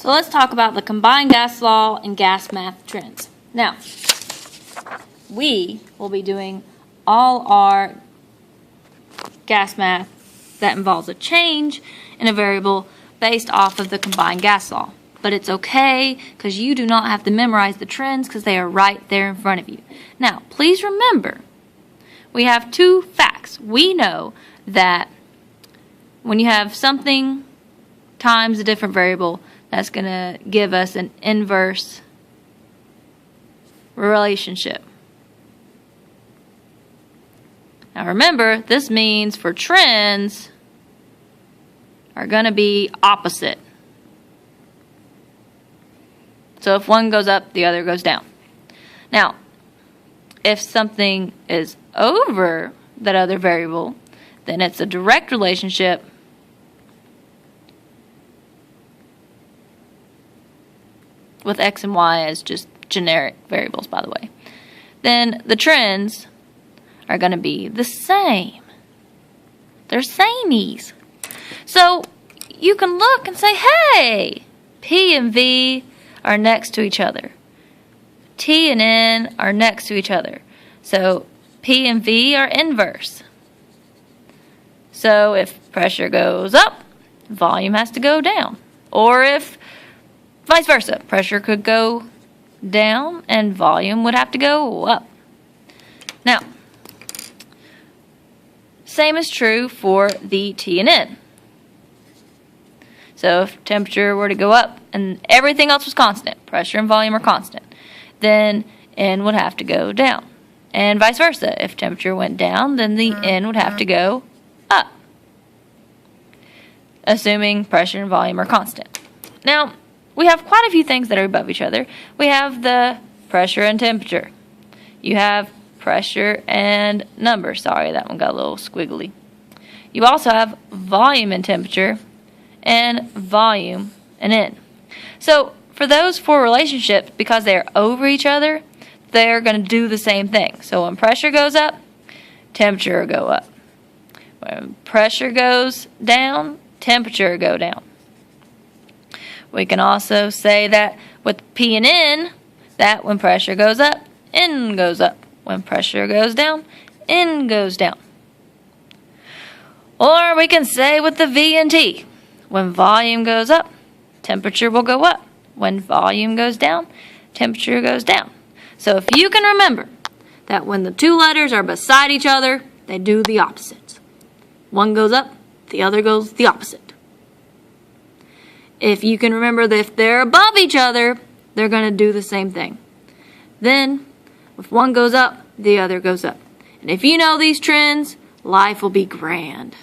So let's talk about the combined gas law and gas math trends. Now, we will be doing all our gas math that involves a change in a variable based off of the combined gas law. But it's okay because you do not have to memorize the trends because they are right there in front of you. Now, please remember, we have two facts. We know that when you have something times a different variable, that's going to give us an inverse relationship. Now remember, this means for trends are going to be opposite. So if one goes up, the other goes down. Now, if something is over that other variable, then it's a direct relationship with x and y as just generic variables, by the way. Then the trends are going to be the same. They're sameys. So you can look and say, hey, P and V are next to each other. T and N are next to each other. So P and V are inverse. So if pressure goes up, volume has to go down. Or if vice versa, pressure could go down and volume would have to go up. Now, same is true for the T and N. So if temperature were to go up and everything else was constant, pressure and volume are constant, then N would have to go down. And vice versa. If temperature went down, then the N would have to go up, assuming pressure and volume are constant. Now, we have quite a few things that are above each other. We have the pressure and temperature. You have pressure and number. Sorry, that one got a little squiggly. You also have volume and temperature, and volume and N. So for those four relationships, because they are over each other, they're going to do the same thing. So when pressure goes up, temperature will go up. When pressure goes down, temperature will go down. We can also say that with P and N, that when pressure goes up, N goes up. When pressure goes down, N goes down. Or we can say with the V and T, when volume goes up, temperature will go up. When volume goes down, temperature goes down. So if you can remember that when the two letters are beside each other, they do the opposites. One goes up, the other goes the opposite. If you can remember that if they're above each other, they're going to do the same thing. Then, if one goes up, the other goes up. And if you know these trends, life will be grand.